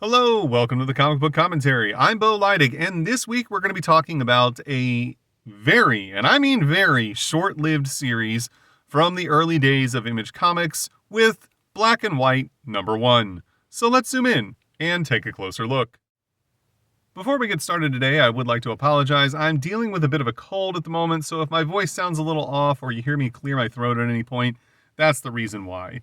Hello, welcome to the Comic Book Commentary. I'm Bo Leidig, and this week we're going to be talking about a very, and I mean very, short-lived series from the early days of Image Comics with Black and White #1. So let's zoom in and take a closer look. Before we get started today, I would like to apologize. I'm dealing with a bit of a cold at the moment, so if my voice sounds a little off or you hear me clear my throat at any point, that's the reason why.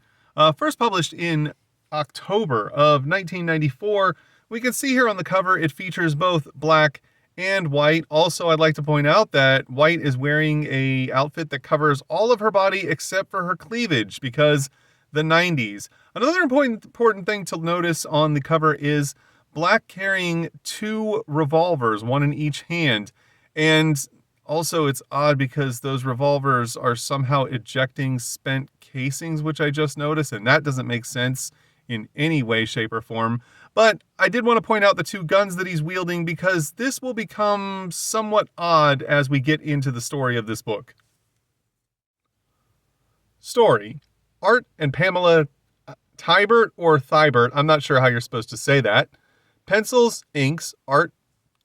First published in October of 1994. We can see here on the cover it features both Black and White. Also, I'd like to point out that White is wearing a outfit that covers all of her body except for her cleavage because the 90s. Another important thing to notice on the cover is Black carrying two revolvers, one in each hand. And also it's odd because those revolvers are somehow ejecting spent casings, which I just noticed, and that doesn't make sense in any way, shape, or form. But I did want to point out the two guns that he's wielding because this will become somewhat odd as we get into the story of this book. Story. Art and Pamela Tybert or Thibert, I'm not sure how you're supposed to say that. Pencils, inks, Art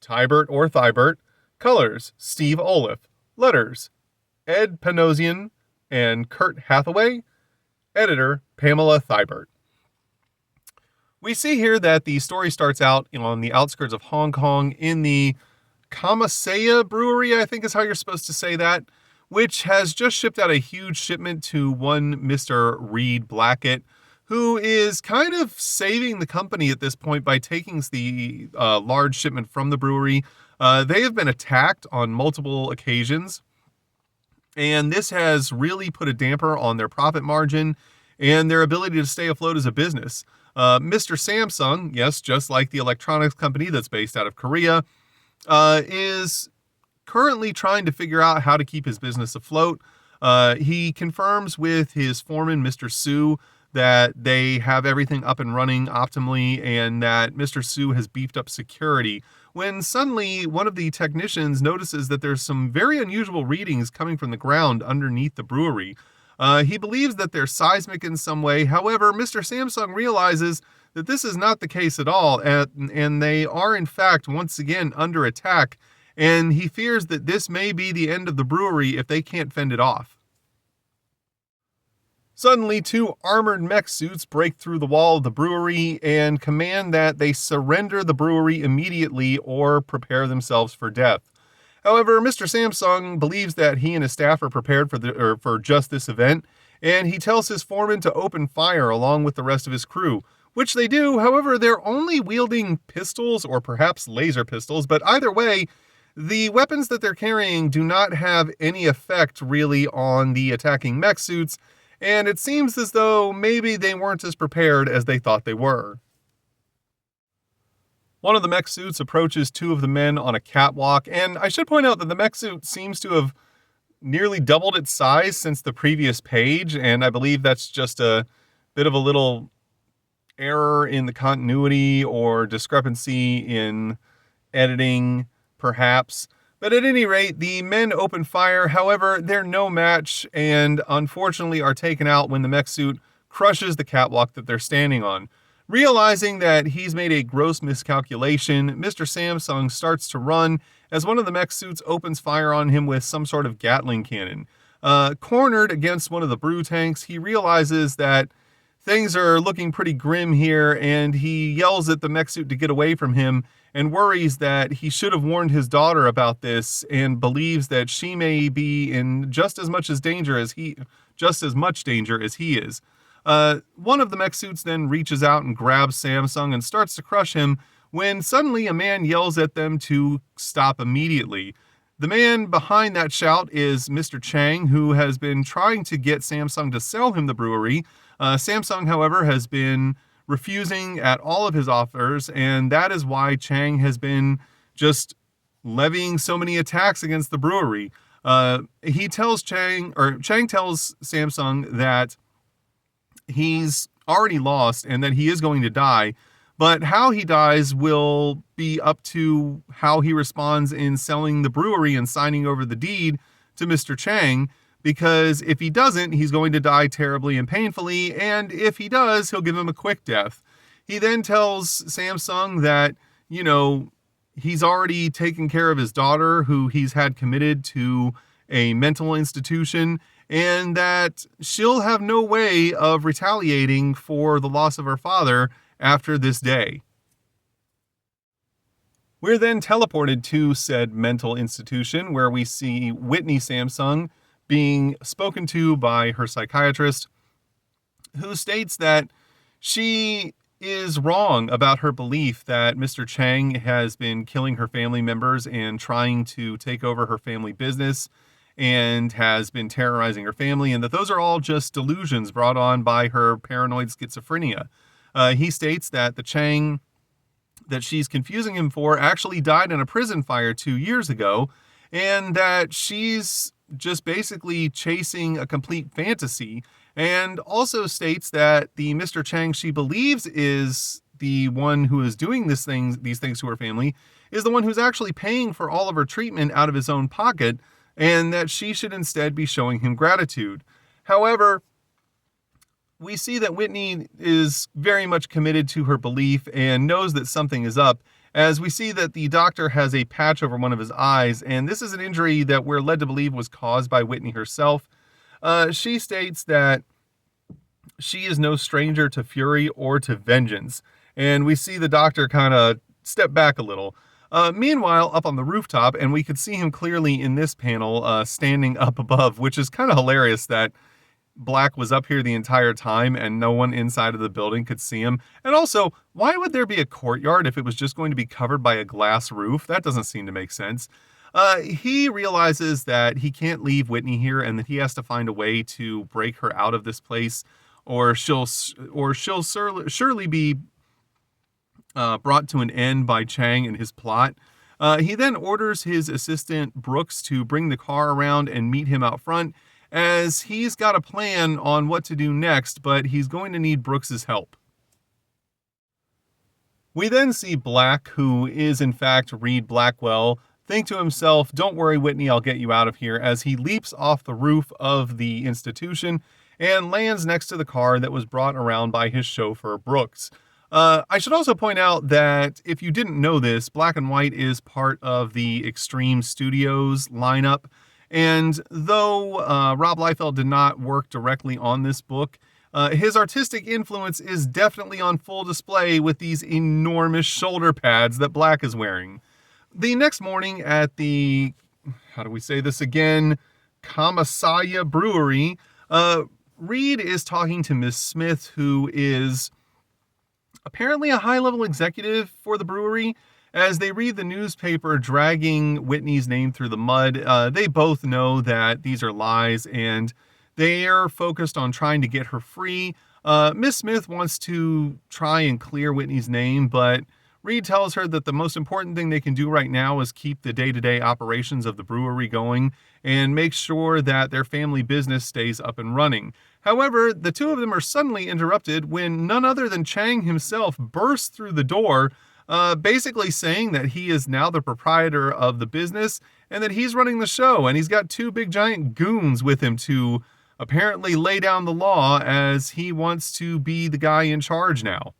Tybert or Thibert. Colors, Steve Oliff. Letters, Ed Panosian and Kurt Hathaway. Editor, Pamela Thibert. We see here that the story starts out on the outskirts of Hong Kong in the Kamasaya Brewery, I think is how you're supposed to say that, which has just shipped out a huge shipment to one Mr. Reed Blackett, who is kind of saving the company at this point by taking the large shipment from the brewery. They have been attacked on multiple occasions, and this has really put a damper on their profit margin and their ability to stay afloat as a business. Mr. Samsung, yes, just like the electronics company that's based out of Korea, is currently trying to figure out how to keep his business afloat. He confirms with his foreman, Mr. Su, that they have everything up and running optimally and that Mr. Su has beefed up security, when suddenly one of the technicians notices that there's some very unusual readings coming from the ground underneath the brewery. He believes that they're seismic in some way. However, Mr. Samsung realizes that this is not the case at all, and they are in fact once again under attack, and he fears that this may be the end of the brewery if they can't fend it off. Suddenly, two armored mech suits break through the wall of the brewery and command that they surrender the brewery immediately or prepare themselves for death. However, Mr. Samsung believes that he and his staff are prepared for just this event, and he tells his foreman to open fire along with the rest of his crew, which they do. However, they're only wielding pistols or perhaps laser pistols, but either way, the weapons that they're carrying do not have any effect really on the attacking mech suits, and it seems as though maybe they weren't as prepared as they thought they were. One of the mech suits approaches two of the men on a catwalk, and I should point out that the mech suit seems to have nearly doubled its size since the previous page, and I believe that's just a bit of a little error in the continuity or discrepancy in editing, perhaps. But at any rate, the men open fire. However, they're no match and unfortunately are taken out when the mech suit crushes the catwalk that they're standing on. Realizing that he's made a gross miscalculation, Mr. Samsung starts to run as one of the mech suits opens fire on him with some sort of Gatling cannon. Cornered against one of the brew tanks, he realizes that things are looking pretty grim here, and he yells at the mech suit to get away from him and worries that he should have warned his daughter about this and believes that she may be in just as much danger as he is. One of the mech suits then reaches out and grabs Samsung and starts to crush him when suddenly a man yells at them to stop immediately. The man behind that shout is Mr. Chang, who has been trying to get Samsung to sell him the brewery. Samsung, however, has been refusing at all of his offers, and that is why Chang has been just levying so many attacks against the brewery. Chang tells Samsung that he's already lost and that he is going to die, but how he dies will be up to how he responds in selling the brewery and signing over the deed to Mr. Chang, because if he doesn't, he's going to die terribly and painfully, and if he does, he'll give him a quick death. He then tells Samsung that, he's already taken care of his daughter, who he's had committed to a mental institution, and that she'll have no way of retaliating for the loss of her father after this day. We're then teleported to said mental institution, where we see Whitney Samsung being spoken to by her psychiatrist, who states that she is wrong about her belief that Mr. Chang has been killing her family members and trying to take over her family business and has been terrorizing her family, and that those are all just delusions brought on by her paranoid schizophrenia. He states that the Chang that she's confusing him for actually died in a prison fire 2 years ago, and that she's just basically chasing a complete fantasy, and also states that the Mr. Chang she believes is the one who is doing these things to her family is the one who's actually paying for all of her treatment out of his own pocket, and that she should instead be showing him gratitude. However, we see that Whitney is very much committed to her belief and knows that something is up, as we see that the doctor has a patch over one of his eyes, and this is an injury that we're led to believe was caused by Whitney herself. She states that she is no stranger to fury or to vengeance, and we see the doctor kind of step back a little. Meanwhile, up on the rooftop, and we could see him clearly in this panel, standing up above, which is kind of hilarious that Black was up here the entire time and no one inside of the building could see him. And also, why would there be a courtyard if it was just going to be covered by a glass roof? That doesn't seem to make sense. He realizes that he can't leave Whitney here and that he has to find a way to break her out of this place, or she'll surely be brought to an end by Chang and his plot. He then orders his assistant Brooks to bring the car around and meet him out front, as he's got a plan on what to do next, but he's going to need Brooks's help. We then see Black, who is in fact Reed Blackwell, think to himself, "Don't worry, Whitney, I'll get you out of here," as he leaps off the roof of the institution and lands next to the car that was brought around by his chauffeur, Brooks. I should also point out that if you didn't know this, Black and White is part of the Extreme Studios lineup. And though Rob Liefeld did not work directly on this book, his artistic influence is definitely on full display with these enormous shoulder pads that Black is wearing. The next morning at the, Kamasaya Brewery, Reed is talking to Miss Smith, who is apparently a high-level executive for the brewery. As they read the newspaper dragging Whitney's name through the mud, they both know that these are lies, and they are focused on trying to get her free. Miss Smith wants to try and clear Whitney's name, but Reed tells her that the most important thing they can do right now is keep the day-to-day operations of the brewery going and make sure that their family business stays up and running. However, the two of them are suddenly interrupted when none other than Chang himself bursts through the door, basically saying that he is now the proprietor of the business and that he's running the show, and he's got two big giant goons with him to apparently lay down the law, as he wants to be the guy in charge now.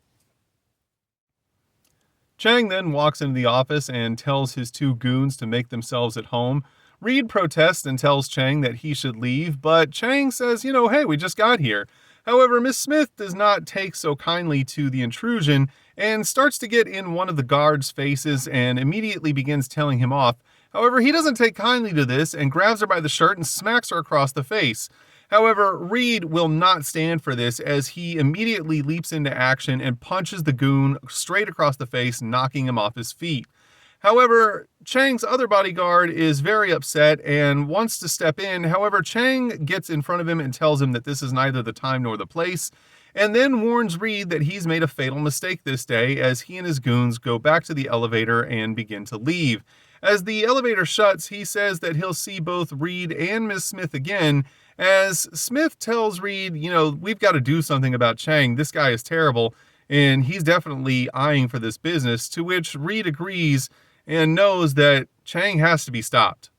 Chang then walks into the office and tells his two goons to make themselves at home. Reed protests and tells Chang that he should leave, but Chang says, hey, we just got here. However, Miss Smith does not take so kindly to the intrusion and starts to get in one of the guards' faces and immediately begins telling him off. However, he doesn't take kindly to this and grabs her by the shirt and smacks her across the face. However, Reed will not stand for this, as he immediately leaps into action and punches the goon straight across the face, knocking him off his feet. However, Chang's other bodyguard is very upset and wants to step in. However, Chang gets in front of him and tells him that this is neither the time nor the place, and then warns Reed that he's made a fatal mistake this day, as he and his goons go back to the elevator and begin to leave. As the elevator shuts, he says that he'll see both Reed and Miss Smith again, as Smith tells Reed, we've got to do something about Chang. This guy is terrible, and he's definitely eyeing for this business, to which Reed agrees and knows that Chang has to be stopped.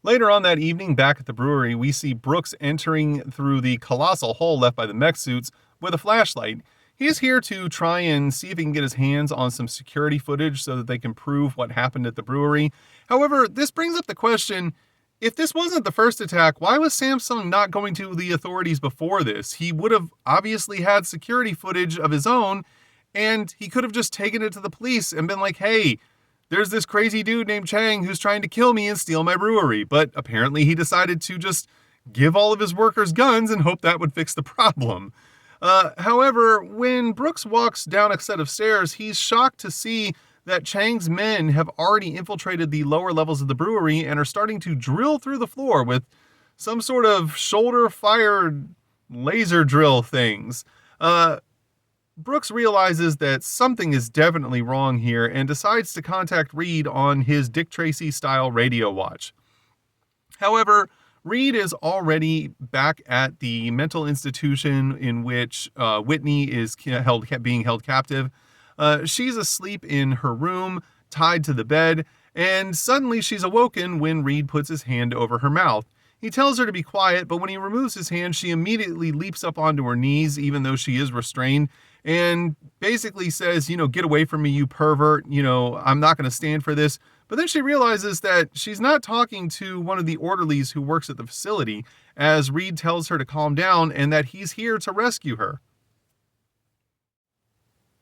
Later on that evening, back at the brewery, we see Brooks entering through the colossal hole left by the mech suits with a flashlight. He's here to try and see if he can get his hands on some security footage so that they can prove what happened at the brewery. However, this brings up the question, if this wasn't the first attack, why was Samsung not going to the authorities before this? He would have obviously had security footage of his own, and he could have just taken it to the police and been like, hey, there's this crazy dude named Chang who's trying to kill me and steal my brewery. But apparently he decided to just give all of his workers guns and hope that would fix the problem. However, when Brooks walks down a set of stairs, he's shocked to see that Chang's men have already infiltrated the lower levels of the brewery and are starting to drill through the floor with some sort of shoulder-fired laser drill things. Brooks realizes that something is definitely wrong here and decides to contact Reed on his Dick Tracy-style radio watch. However, Reed is already back at the mental institution in which Whitney is being held captive. She's asleep in her room, tied to the bed, and suddenly she's awoken when Reed puts his hand over her mouth. He tells her to be quiet, but when he removes his hand, she immediately leaps up onto her knees, even though she is restrained, and basically says, get away from me, you pervert, I'm not going to stand for this. But then she realizes that she's not talking to one of the orderlies who works at the facility, as Reed tells her to calm down and that he's here to rescue her.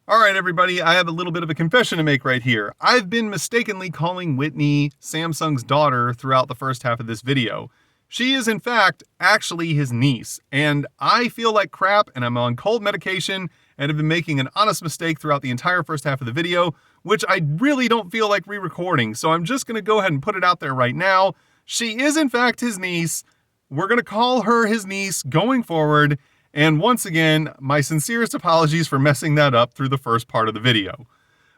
All right, everybody, I have a little bit of a confession to make right here. I've been mistakenly calling Whitney Samsung's daughter throughout the first half of this video. She is, in fact, actually his niece, and I feel like crap, and I'm on cold medication, and have been making an honest mistake throughout the entire first half of the video, which I really don't feel like re-recording, so I'm just going to go ahead and put it out there right now. She is, in fact, his niece. We're going to call her his niece going forward, and once again, my sincerest apologies for messing that up through the first part of the video.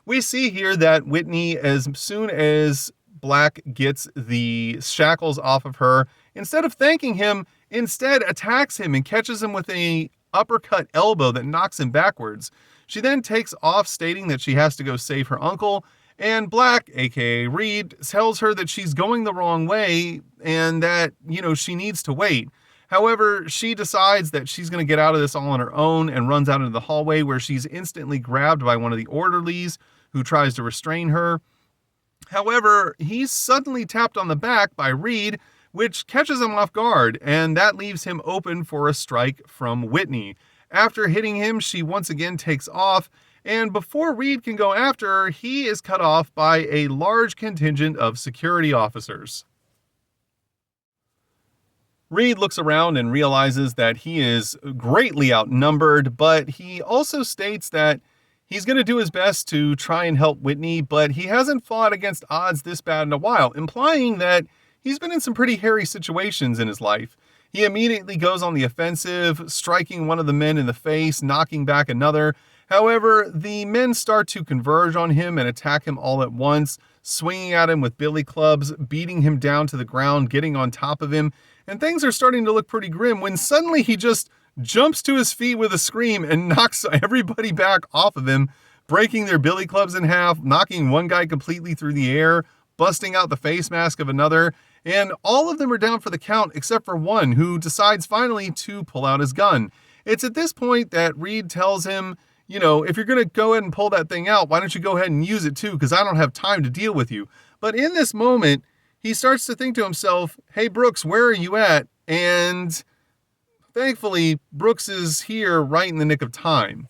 We see here that Whitney, as soon as Black gets the shackles off of her, instead of thanking him, instead attacks him and catches him with a uppercut elbow that knocks him backwards. She then takes off, stating that she has to go save her uncle, and Black, aka Reed, tells her that she's going the wrong way and that, she needs to wait. However, she decides that she's going to get out of this all on her own and runs out into the hallway, where she's instantly grabbed by one of the orderlies who tries to restrain her. However, he's suddenly tapped on the back by Reed, which catches him off guard, and that leaves him open for a strike from Whitney. After hitting him, she once again takes off, and before Reed can go after her, he is cut off by a large contingent of security officers. Reed looks around and realizes that he is greatly outnumbered, but he also states that he's going to do his best to try and help Whitney, but he hasn't fought against odds this bad in a while, implying that he's been in some pretty hairy situations in his life. He immediately goes on the offensive, striking one of the men in the face, knocking back another. However, the men start to converge on him and attack him all at once, swinging at him with billy clubs, beating him down to the ground, getting on top of him, and things are starting to look pretty grim when suddenly he just jumps to his feet with a scream and knocks everybody back off of him, breaking their billy clubs in half, knocking one guy completely through the air, busting out the face mask of another, and all of them are down for the count except for one, who decides finally to pull out his gun. It's at this point that Reed tells him, if you're going to go ahead and pull that thing out, why don't you go ahead and use it too, because I don't have time to deal with you. But in this moment, he starts to think to himself, hey, Brooks, where are you at? And thankfully, Brooks is here right in the nick of time.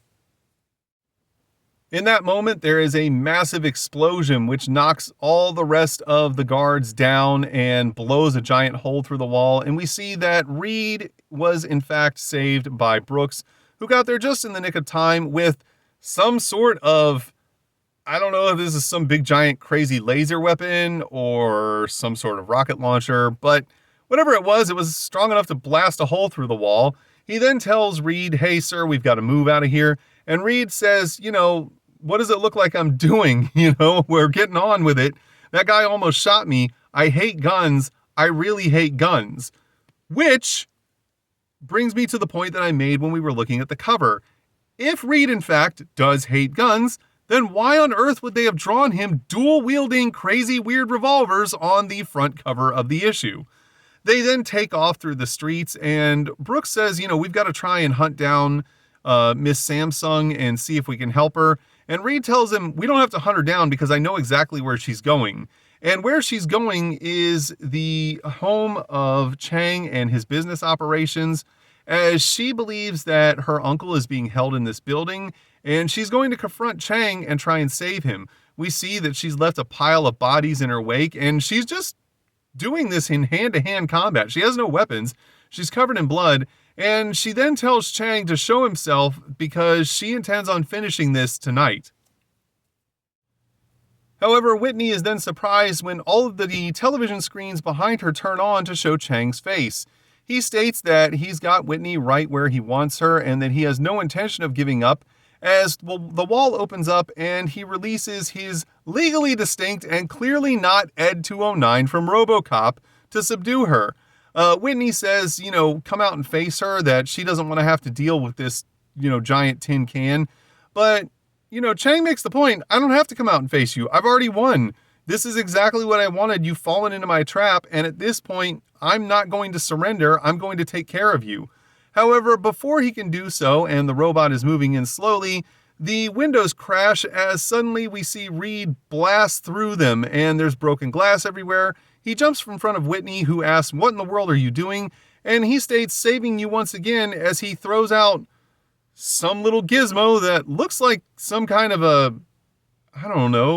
In that moment, there is a massive explosion which knocks all the rest of the guards down and blows a giant hole through the wall. And we see that Reed was in fact saved by Brooks, who got there just in the nick of time with some sort of, I don't know if this is some big giant crazy laser weapon or some sort of rocket launcher, but whatever it was strong enough to blast a hole through the wall. He then tells Reed, hey, sir, we've got to move out of here. And Reed says, what does it look like I'm doing? We're getting on with it. That guy almost shot me. I hate guns. I really hate guns. Which brings me to the point that I made when we were looking at the cover. If Reed, in fact, does hate guns, then why on earth would they have drawn him dual-wielding crazy weird revolvers on the front cover of the issue? They then take off through the streets, and Brooks says, we've got to try and hunt down Miss Samsung and see if we can help her. And Reed tells him, we don't have to hunt her down because I know exactly where she's going. And where she's going is the home of Chang and his business operations, as she believes that her uncle is being held in this building, and she's going to confront Chang and try and save him. We see that she's left a pile of bodies in her wake, and she's just doing this in hand-to-hand combat. She has no weapons. She's covered in blood, and she then tells Chang to show himself because she intends on finishing this tonight. However, Whitney is then surprised when all of the television screens behind her turn on to show Chang's face. He states that he's got Whitney right where he wants her and that he has no intention of giving up, as the wall opens up and he releases his legally distinct and clearly not Ed 209 from RoboCop to subdue her. Whitney says, come out and face her, that she doesn't want to have to deal with this, giant tin can. But, Chang makes the point, I don't have to come out and face you. I've already won. This is exactly what I wanted. You've fallen into my trap. And at this point, I'm not going to surrender. I'm going to take care of you. However, before he can do so, and the robot is moving in slowly, the windows crash as suddenly we see Reed blast through them, and there's broken glass everywhere. He jumps from front of Whitney, who asks, what in the world are you doing? And he states, saving you once again, as he throws out some little gizmo that looks like some kind of a,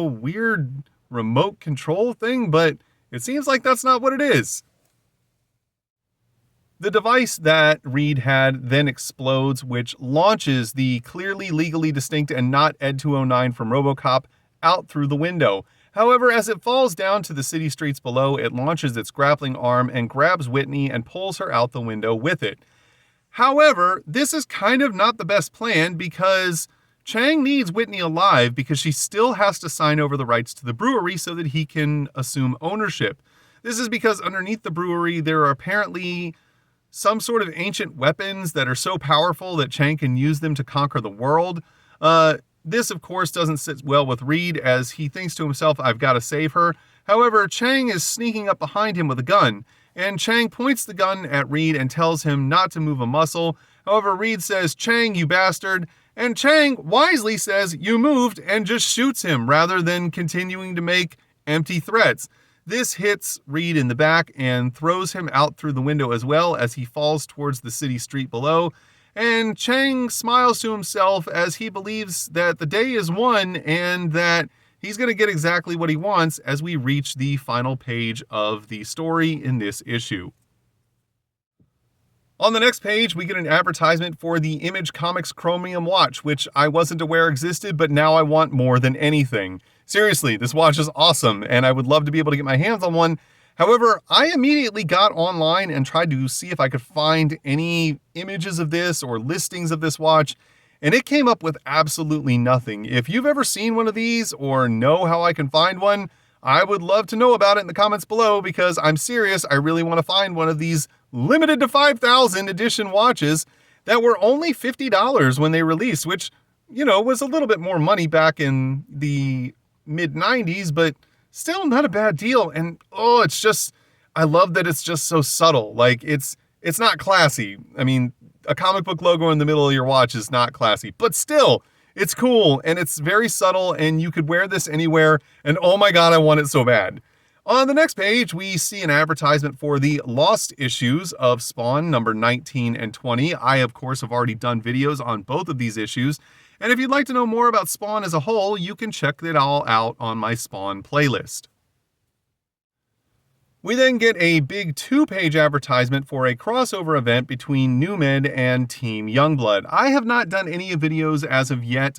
weird remote control thing, but it seems like that's not what it is. The device that Reed had then explodes, which launches the clearly legally distinct and not Ed 209 from RoboCop out through the window. However, as it falls down to the city streets below, it launches its grappling arm and grabs Whitney and pulls her out the window with it. However, this is kind of not the best plan because Chang needs Whitney alive because she still has to sign over the rights to the brewery so that he can assume ownership. This is because underneath the brewery, there are apparently some sort of ancient weapons that are so powerful that Chang can use them to conquer the world. This, of course, doesn't sit well with Reed, as he thinks to himself, I've got to save her. However, Chang is sneaking up behind him with a gun, and Chang points the gun at Reed and tells him not to move a muscle. However, Reed says, Chang, you bastard, and Chang wisely says, you moved, and just shoots him rather than continuing to make empty threats. This hits Reed in the back and throws him out through the window as well as he falls towards the city street below. And Chang smiles to himself as he believes that the day is won and that he's going to get exactly what he wants as we reach the final page of the story in this issue. On the next page, we get an advertisement for the Image Comics Chromium watch, which I wasn't aware existed, but now I want more than anything. Seriously, this watch is awesome, and I would love to be able to get my hands on one. However, I immediately got online and tried to see if I could find any images of this or listings of this watch, and it came up with absolutely nothing. If you've ever seen one of these or know how I can find one, I would love to know about it in the comments below, because I'm serious, I really want to find one of these limited to 5,000 edition watches that were only $50 when they released, which, was a little bit more money back in the mid-90s, but still not a bad deal. And I love that it's just so subtle. Like, it's not classy. I mean, a comic book logo in the middle of your watch is not classy, but still, it's cool and it's very subtle, and you could wear this anywhere, and oh my god, I want it so bad. On the next page, we see an advertisement for the lost issues of Spawn number 19 and 20. I, of course, have already done videos on both of these issues, and if you'd like to know more about Spawn as a whole, you can check it all out on my Spawn playlist. We then get a big 2-page advertisement for a crossover event between New Men and Team Youngblood. I have not done any videos as of yet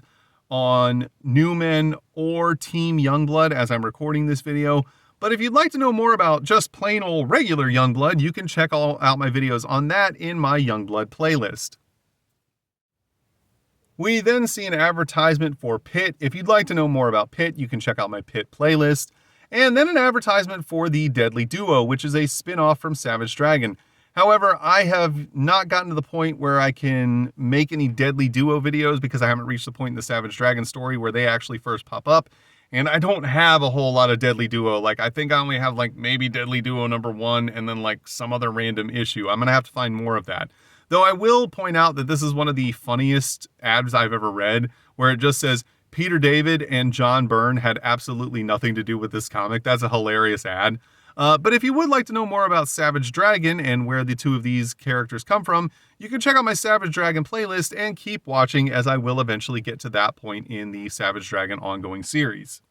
on New Men or Team Youngblood as I'm recording this video, but if you'd like to know more about just plain old regular Youngblood, you can check all out my videos on that in my Youngblood playlist. We then see an advertisement for Pit. If you'd like to know more about Pit, you can check out my Pit playlist. And then an advertisement for the Deadly Duo, which is a spin-off from Savage Dragon. However, I have not gotten to the point where I can make any Deadly Duo videos because I haven't reached the point in the Savage Dragon story where they actually first pop up. And I don't have a whole lot of Deadly Duo. Like, I think I only have like maybe Deadly Duo #1 and then like some other random issue. I'm going to have to find more of that. Though I will point out that this is one of the funniest ads I've ever read, where it just says, Peter David and John Byrne had absolutely nothing to do with this comic. That's a hilarious ad. But if you would like to know more about Savage Dragon and where the two of these characters come from, you can check out my Savage Dragon playlist and keep watching, as I will eventually get to that point in the Savage Dragon ongoing series.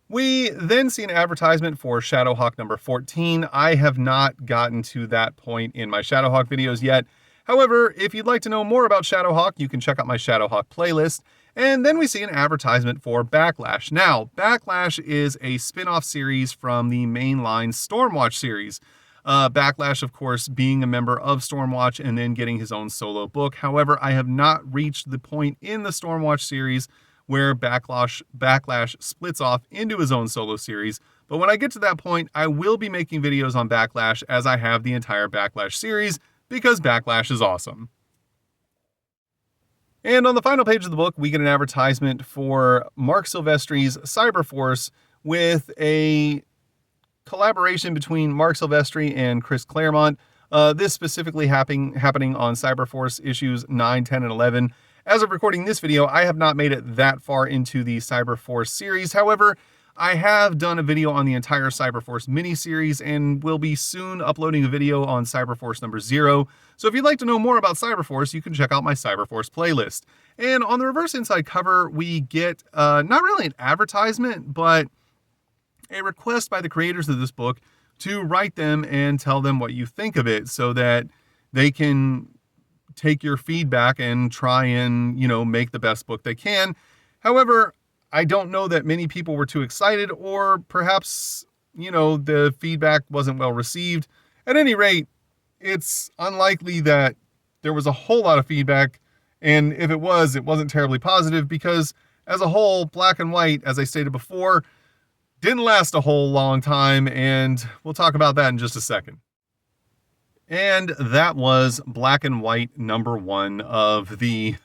We then see an advertisement for Shadowhawk #14. I have not gotten to that point in my Shadowhawk videos yet. However, if you'd like to know more about Shadowhawk, you can check out my Shadowhawk playlist. And then we see an advertisement for Backlash. Now, Backlash is a spin-off series from the mainline Stormwatch series. Backlash, of course, being a member of Stormwatch and then getting his own solo book. However, I have not reached the point in the Stormwatch series where Backlash splits off into his own solo series. But when I get to that point, I will be making videos on Backlash, as I have the entire Backlash series, because Backlash is awesome. And on the final page of the book, we get an advertisement for Mark Silvestri's Cyberforce with a collaboration between Mark Silvestri and Chris Claremont. This specifically happening on Cyberforce issues 9, 10, and 11. As of recording this video, I have not made it that far into the Cyberforce series. However, I have done a video on the entire Cyberforce miniseries and will be soon uploading a video on Cyberforce #0. So if you'd like to know more about Cyberforce, you can check out my Cyberforce playlist. And on the reverse inside cover, we get not really an advertisement, but a request by the creators of this book to write them and tell them what you think of it so that they can take your feedback and try and, make the best book they can. However, I don't know that many people were too excited, or perhaps, the feedback wasn't well received. At any rate, it's unlikely that there was a whole lot of feedback, and if it was, it wasn't terribly positive, because as a whole, Black and White, as I stated before, didn't last a whole long time, and we'll talk about that in just a second. And that was Black and White #1 of the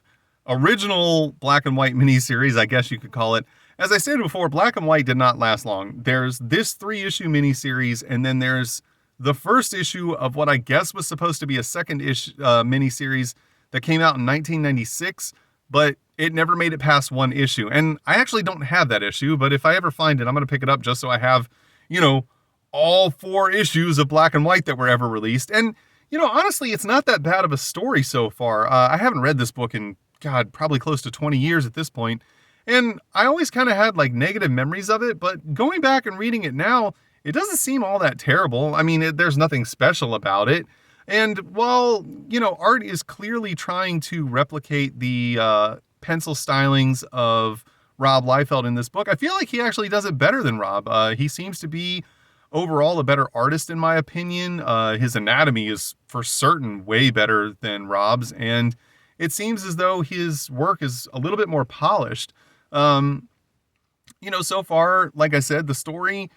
original Black and White miniseries, I guess you could call it. As I stated before, Black and White did not last long. There's this 3-issue miniseries, and then there's the first issue of what I guess was supposed to be a second miniseries that came out in 1996, but it never made it past 1 issue. And I actually don't have that issue, but if I ever find it, I'm going to pick it up just so I have, all 4 issues of Black and White that were ever released. And, honestly, it's not that bad of a story so far. I haven't read this book in, probably close to 20 years at this point. And I always kind of had negative memories of it, but going back and reading it now, it doesn't seem all that terrible. I mean, there's nothing special about it. And while, art is clearly trying to replicate the pencil stylings of Rob Liefeld in this book, I feel like he actually does it better than Rob. He seems to be overall a better artist, in my opinion. His anatomy is for certain way better than Rob's, and it seems as though his work is a little bit more polished. So far, like I said, the story,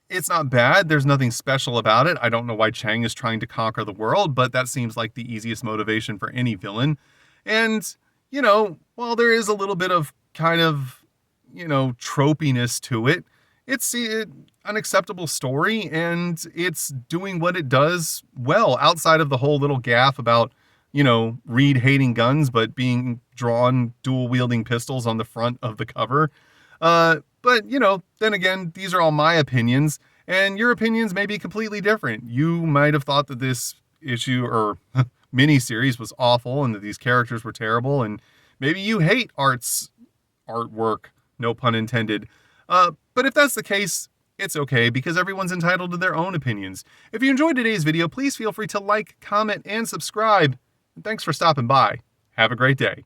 it's not bad. There's nothing special about it. I don't know why Chang is trying to conquer the world, but that seems like the easiest motivation for any villain. And, while there is a little bit of kind of, tropiness to it, it's an acceptable story, and it's doing what it does well, outside of the whole little gaffe about, Reed hating guns, but being drawn dual-wielding pistols on the front of the cover. But, then again, these are all my opinions, and your opinions may be completely different. You might have thought that this issue or mini-series was awful and that these characters were terrible, and maybe you hate artwork, no pun intended. But if that's the case, it's okay, because everyone's entitled to their own opinions. If you enjoyed today's video, please feel free to like, comment, and subscribe. And thanks for stopping by. Have a great day.